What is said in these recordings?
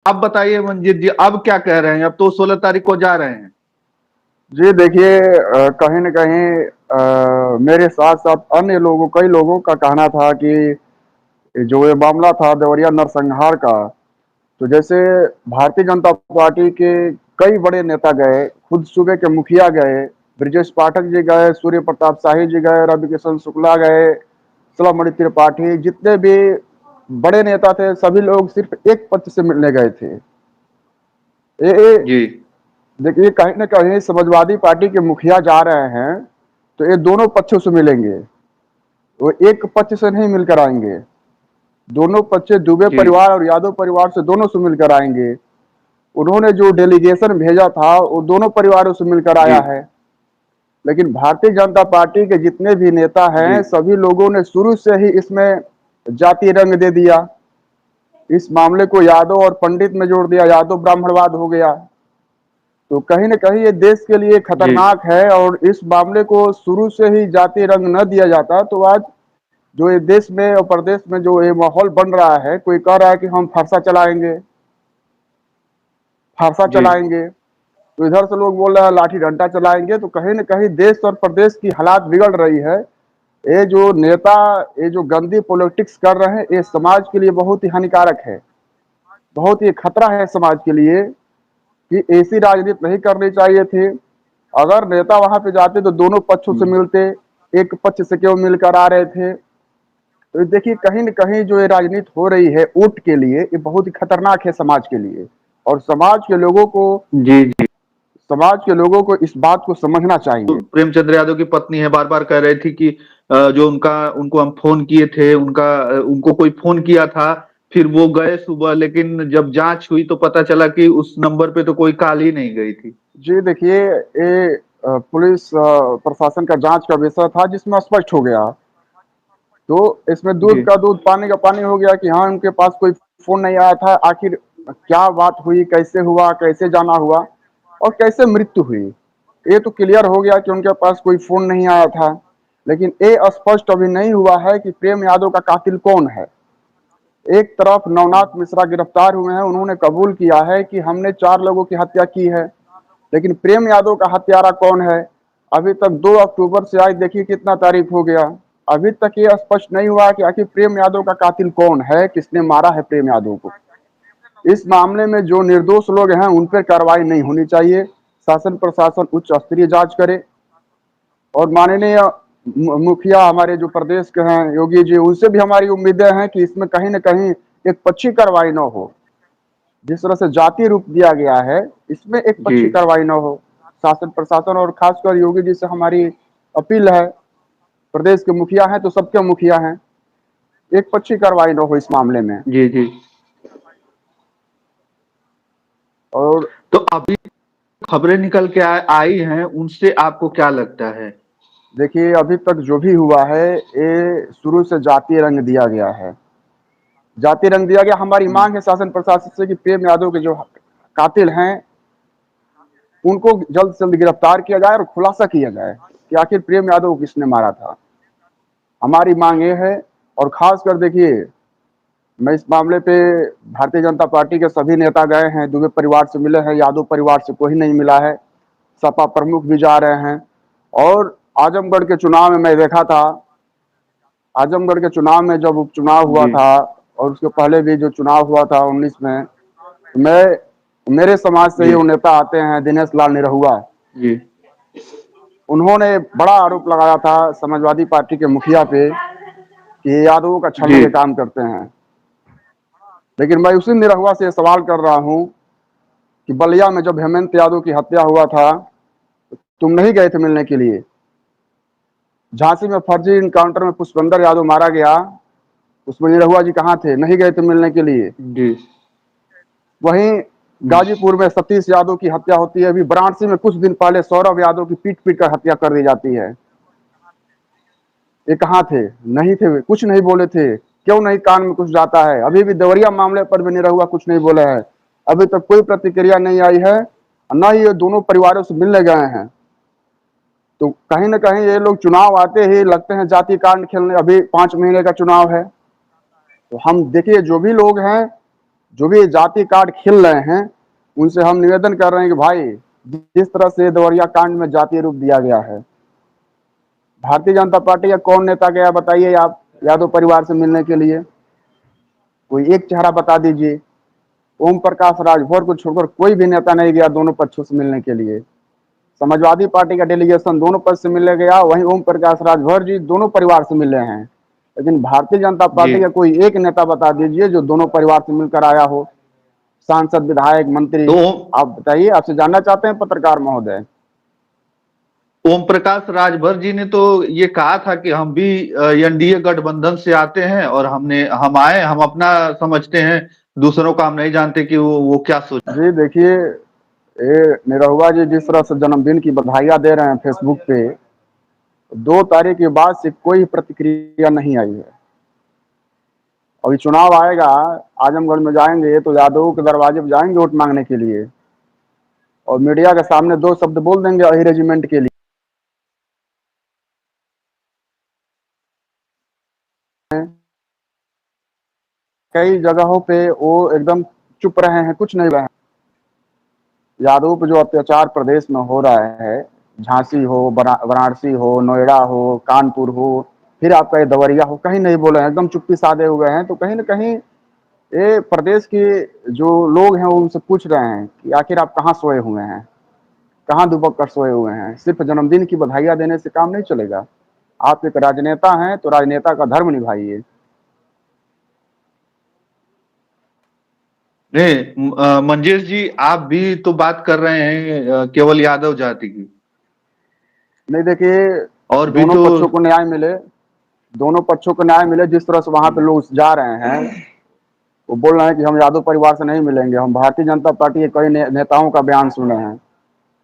आप बताइए मंजीत जी, अब क्या कह रहे हैं? अब तो 16 तारीख को जा रहे हैं। जी देखिए, कहीं न कहीं मेरे साथ-साथ अन्य लोगों कई लोगों का कहना था कि जो ये मामला था देवरिया नरसंहार का, तो जैसे भारतीय जनता पार्टी के कई बड़े नेता गए, खुद सूबे के मुखिया गए, ब्रजेश पाठक जी गए, सूर्य प्रताप शाही जी गए, रविकिशन शुक्ला गए, शिलामणि त्रिपाठी, जितने भी बड़े नेता थे, सभी लोग सिर्फ एक पक्ष से मिलने गए थे। ये जी देखिए, कहीं न कहीं समाजवादी पार्टी के मुखिया जा रहे हैं, तो ये दोनों पक्षों से मिलेंगे। वो एक पक्ष से नहीं मिलकर आएँगे। दोनों पक्ष दुबे जी परिवार और यादव परिवार से दोनों से मिलकर आएँगे। उन्होंने जो डेलीगेशन भेजा था, वो दोनों परिवारों से मिलकर जी आया है। लेकिन भारतीय जनता पार्टी के जितने भी नेता जी हैं, सभी लोगों ने शुरू से ही इसमें जातीय रंग दे दिया। इस मामले को यादव और पंडित में जोड़ दिया, यादव ब्राह्मणवाद हो गया। तो कहीं न कहीं ये देश के लिए जी खतरनाक है, और इस मामले को शुरू से ही जातीय रंग न दिया जाता, तो आज जो ये देश में और प्रदेश में जो ये माहौल बन रहा है, कोई कह रहा है कि हम फरसा चलाएँगे, फरसा जी चलाएँगे, तो इधर से लोग बोल रहे हैं लाठी डंडा चलाएँगे, तो कहीं न कहीं देश और प्रदेश की हालात बिगड़ रही है। ये जो नेता, ये जो गंदी पॉलिटिक्स कर रहे हैं, ये समाज के लिए बहुत ही हानिकारक है, बहुत ही खतरा है समाज के लिए, कि ऐसी राजनीति नहीं करनी चाहिए थी। अगर नेता वहाँ पे जाते तो दोनों पक्षों से हम्म, मिलते, एक पक्ष से क्यों मिलकर आ रहे थे। तो देखिए, कहीं न कहीं जो ये राजनीति हो रही है वोट के लिए, ये बहुत ही खतरनाक है समाज के लिए, और जी जी। समाज के लोगों को इस बात को समझना चाहिए। प्रेमचंद्र यादव की पत्नी है, बार बार कह रही थी कि जो उनको हम फोन किए थे, उनको कोई फोन किया था। फिर वो गए सुबह, लेकिन जब जांच हुई तो पता चला कि उस नंबर पे तो कोई कॉल ही नहीं गई थी। जी देखिए, ये पुलिस प्रशासन का जाँच का विषय था, जिसमें स्पष्ट हो गया। तो इसमें दूध जी का दूध, पानी का पानी हो गया कि हाँ, उनके पास कोई फ़ोन नहीं आया था। आखिर क्या बात हुई, कैसे हुआ, कैसे जाना हुआ और कैसे मृत्यु हुई? ये तो क्लियर हो गया कि उनके पास कोई फ़ोन नहीं आया था। लेकिन ये स्पष्ट अभी नहीं हुआ है कि प्रेम यादव का कातिल कौन है? एक तरफ नवनाथ मिश्रा गिरफ्तार हुए हैं, उन्होंने कबूल किया है कि हमने 4 लोगों की हत्या की है। लेकिन प्रेम यादव का हत्यारा कौन है? अभी तक 2 अक्टूबर से आज देखिए कितना तारीख हो गया। अभी तक ये स्पष्ट नहीं हुआ कि आखिर प्रेम यादव का कातिल कौन है, किसने मारा है प्रेम यादव को। इस मामले में जो निर्दोष लोग हैं, उन पर कार्रवाई नहीं होनी चाहिए। शासन प्रशासन उच्च स्तरीय जांच करे, और माननीय मुखिया हमारे जो प्रदेश के हैं योगी जी, उनसे भी हमारी उम्मीदें हैं कि इसमें कहीं न कहीं एक पक्षी कार्रवाई न हो। जिस तरह से जातीय रूप दिया गया है, इसमें एक जी पक्षी कार्रवाई न हो। शासन प्रशासन और खासकर योगी जी से हमारी अपील है, प्रदेश के मुखिया हैं तो सबके मुखिया हैं, एक पक्षी कार्रवाई न हो इस मामले में। जी जी। और तो अभी खबरें निकल के आई हैं, उनसे आपको क्या लगता है? देखिए, अभी तक जो भी हुआ है, ये शुरू से जातीय रंग दिया गया है। जातीय रंग दिया गया। हमारी हम्म, मांग है शासन प्रशासन से कि प्रेम यादव के जो कातिल हैं, उनको जल्द से जल्द गिरफ्तार किया जाए और खुलासा किया जाए कि आखिर प्रेम यादव को किसने मारा था। हमारी मांग ये है। और खासकर देखिए, मैं इस मामले पे भारतीय जनता पार्टी के सभी नेता गए हैं, दुबे परिवार से मिले हैं, यादव परिवार से कोई नहीं मिला है। सपा प्रमुख भी जा रहे हैं। और आजमगढ़ के चुनाव में मैं देखा था, आजमगढ़ के चुनाव में जब उपचुनाव हुआ जी था, और उसके पहले भी जो चुनाव हुआ था 19 में, तो मैं मेरे समाज से ही जी वो नेता आते हैं, दिनेश लाल निरहुआ। जी उन्होंने बड़ा आरोप लगाया था समाजवादी पार्टी के मुखिया पे कि ये यादवों का जी छलने के काम करते हैं। लेकिन मैं उसी निरहुआ से सवाल कर रहा हूँ कि बलिया में जब हेमंत यादव की हत्या हुआ था, तुम नहीं गए थे मिलने के लिए। झांसी में फर्जी इनकाउंटर में पुष्पेंद्र यादव मारा गया, उसमें निरहुआ जी कहाँ थे? नहीं गए थे मिलने के लिए। जी वहीं गाजीपुर में सतीश यादव की हत्या होती है, अभी वाराणसी में कुछ दिन पहले सौरभ यादव की पीट पीट कर हत्या कर दी जाती है। ये कहाँ थे? नहीं थे, कुछ नहीं बोले थे। क्यों नहीं कान में कुछ जाता है? अभी भी देवरिया मामले पर भी निरहुआ कुछ नहीं बोले हैं। अभी तक कोई प्रतिक्रिया नहीं आई है, न ही ये दोनों परिवारों से मिलने गए हैं। तो कहीं न कहीं ये लोग चुनाव आते ही लगते हैं जाति कांड खेलने। अभी 5 महीने का चुनाव है, तो हम देखिए जो भी लोग हैं, जो भी जाति कार्ड खेल रहे हैं उनसे हम निवेदन कर रहे हैं कि भाई जिस तरह से देवरिया कांड में जातीय रूप दिया गया है, भारतीय जनता पार्टी का कौन नेता गया बताइए आप यादव परिवार से मिलने के लिए? कोई एक चेहरा बता दीजिए। ओम प्रकाश राजभर को छोड़कर कोई भी नेता नहीं गया दोनों पक्षों से मिलने के लिए। समाजवादी पार्टी का डेलीगेशन दोनों पक्ष से मिलने गया, वहीं ओम प्रकाश राजभर जी दोनों परिवार से मिले हैं। लेकिन भारतीय जनता जी। पार्टी का कोई एक नेता बता दीजिए जो दोनों परिवार से मिलकर आया हो, सांसद, विधायक, मंत्री। तो आप बताइए, आपसे जानना चाहते हैं पत्रकार महोदय। ओम प्रकाश राजभर जी ने तो ये कहा था कि हम भी एनडीए गठबंधन से आते हैं और हम आए, हम अपना समझते हैं, दूसरों का हम नहीं जानते कि वो क्या सोच। जी देखिए, ये निरहुआ जी जिस तरह से जन्मदिन की बधाइयां दे रहे हैं फेसबुक पे, 2 तारीख के बाद से कोई प्रतिक्रिया नहीं आई है। अभी चुनाव आएगा, आजमगढ़ में जाएंगे तो यादव के दरवाजे पर जाएंगे वोट मांगने के लिए, और मीडिया के सामने 2 शब्द बोल देंगे अही रेजिमेंट के लिए। कई जगहों पे वो एकदम चुप रहे हैं, कुछ नहीं रहे हैं। यादव पे जो अत्याचार प्रदेश में हो रहा है, झांसी हो, वाराणसी हो, नोएडा हो, कानपुर हो, फिर आपका ये देवरिया हो, कहीं नहीं बोले हैं, एकदम चुप्पी साधे हुए हैं। तो कहीं ना कहीं ये प्रदेश के जो लोग हैं वो उनसे पूछ रहे हैं कि आखिर आप कहाँ सोए हुए हैं, कहाँ दुबक कर सोए हुए हैं। सिर्फ जन्मदिन की बधाइयां देने से काम नहीं चलेगा। आप एक राजनेता हैं तो राजनेता का धर्म निभाइए। नहीं, मंजेश जी, आप भी तो बात कर रहे हैं केवल यादव जाति की। नहीं देखिए, और भी दोनों तो। पक्षों को न्याय मिले, दोनों पक्षों को न्याय मिले। जिस तरह से वहां पे लोग जा रहे हैं, वो बोल रहे हैं कि हम यादव परिवार से नहीं मिलेंगे। हम भारतीय जनता पार्टी के कई नेताओं का बयान सुने हैं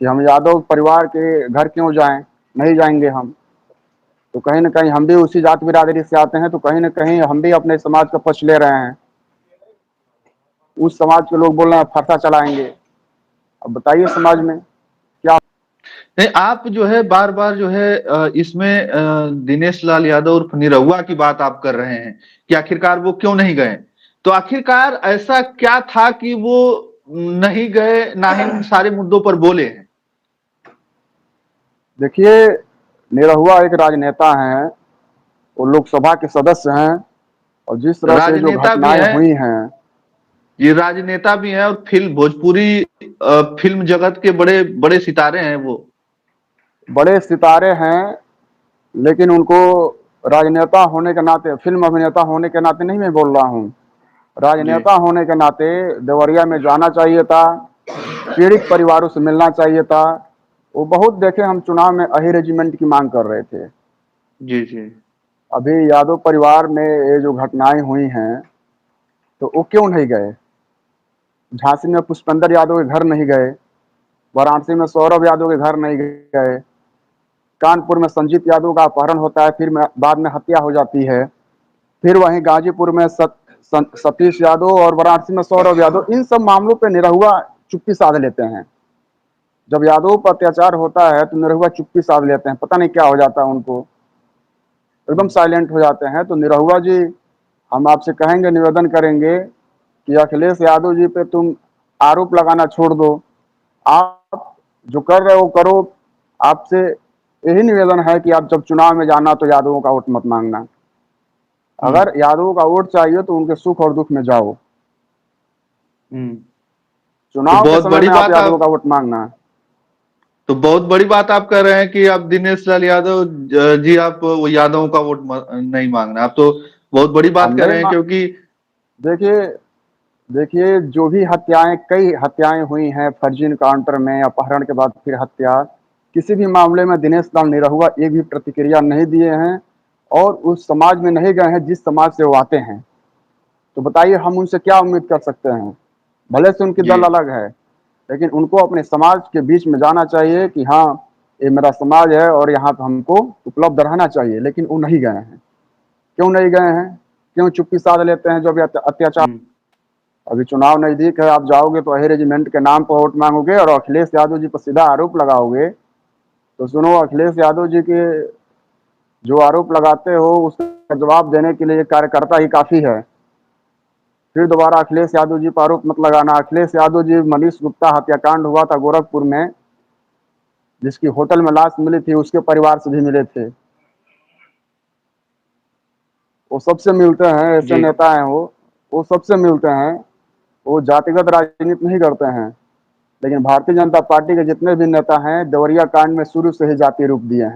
कि हम यादव परिवार के घर क्यों जाएं, नहीं जाएंगे हम। तो कहीं ना कहीं हम भी उसी जात बिरादरी से आते हैं, तो कहीं ना कहीं हम भी अपने समाज का पक्ष ले रहे हैं। उस समाज के लोग बोल रहे हैं फरसा चलाएंगे। अब बताइए समाज में क्या। नहीं, आप जो है बार बार जो है इसमें दिनेश लाल यादव उर्फ निरहुआ की बात आप कर रहे हैं कि आखिरकार वो क्यों नहीं गए। तो आखिरकार ऐसा क्या था कि वो नहीं गए, ना ही इन सारे मुद्दों पर बोले हैं? देखिए, निरहुआ एक राजनेता हैं, वो लोकसभा के सदस्य हैं, और जिस तरह से जो राजनेता भी घटनाएं हैं, हुई हैं। ये राजनेता भी हैं और भोजपुरी फिल्म जगत के बड़े बड़े सितारे हैं वो। बड़े सितारे हैं, लेकिन उनको राजनेता होने के नाते, फिल्म अभिनेता होने के नाते नहीं मैं बोल रहा हूँ, जी। राजनेता होने के नाते देवरिया में जाना चाहिए था, पीड़ित परिवारों से मिलना चाहिए था। वो बहुत देखे, हम चुनाव में अही रेजिमेंट की मांग कर रहे थे। जी। जी। अभी यादव परिवार में ये जो घटनाएं हुई हैं, तो वो क्यों नहीं गए? झांसी में पुष्पेंद्र यादव के घर नहीं गए, वाराणसी में सौरभ यादव के घर नहीं गए, कानपुर में संजीत यादव का अपहरण होता है, फिर बाद में हत्या हो जाती है, फिर वहीं गाजीपुर में सतीश यादव और वाराणसी में सौरभ यादव। इन सब मामलों पे निरहुआ चुप्पी साध लेते हैं। जब यादव पर अत्याचार होता है तो निरहुआ चुप्पी साध लेते हैं, पता नहीं क्या हो जाता है उनको, एकदम साइलेंट हो जाते हैं। तो निरहुआ जी, हम आपसे कहेंगे, निवेदन करेंगे कि अखिलेश यादव जी पे तुम आरोप लगाना छोड़ दो। आप जो कर रहे हो करो। आपसे यही निवेदन है कि आप जब चुनाव में जाना तो यादवों का वोट मत मांगना। हम्म। अगर यादवों का वोट चाहिए तो उनके सुख और दुख में जाओ, हम्म। तो चुनाव के बहुत समय बड़ी में आप बात यादवों आप का वोट मांगना। तो बहुत बड़ी बात आप कर रहे हैं कि आप दिनेश लाल यादव जी, आप वो यादवों का वोट नहीं मांगना। आप तो बहुत बड़ी बात हम कर नहीं रहे हैं, मा क्योंकि देखिए देखिए, जो भी हत्याएं, कई हत्याएं हुई हैं फर्जी इनकाउंटर में, अपहरण के बाद फिर हत्या, किसी भी मामले में दिनेश लाल निरहुआ एक भी प्रतिक्रिया नहीं दिए हैं, और उस समाज में नहीं गए हैं जिस समाज से वो आते हैं। तो बताइए हम उनसे क्या उम्मीद कर सकते हैं? भले से उनकी जी। दल अलग है, लेकिन उनको अपने समाज के बीच में जाना चाहिए कि हाँ, ये मेरा समाज है और यहाँ पे हमको उपलब्ध रहना चाहिए। लेकिन वो नहीं गए हैं। क्यों नहीं गए हैं? क्यों चुप्पी साध लेते हैं जब अत्याचार? हम्म। अभी चुनाव नजदीक है, आप जाओगे तो अही रेजिमेंट के नाम पर वोट मांगोगे और अखिलेश यादव जी पर सीधा आरोप लगाओगे। तो सुनो, अखिलेश यादव जी के जो आरोप लगाते हो उसका जवाब देने के लिए कार्यकर्ता ही काफी है। फिर दोबारा अखिलेश यादव जी पर आरोप मत लगाना। अखिलेश यादव जी, मनीष गुप्ता हत्याकांड हुआ था गोरखपुर में, जिसकी होटल में लाश मिली थी, उसके परिवार से भी मिले थे। वो सबसे मिलते हैं, ऐसे जी नेता हैं वो सबसे मिलते हैं। वो जातिगत राजनीति नहीं करते हैं। लेकिन भारतीय जनता पार्टी के जितने भी नेता हैं, देवरिया कांड में शुरू से ही जातीय रूप दिए हैं।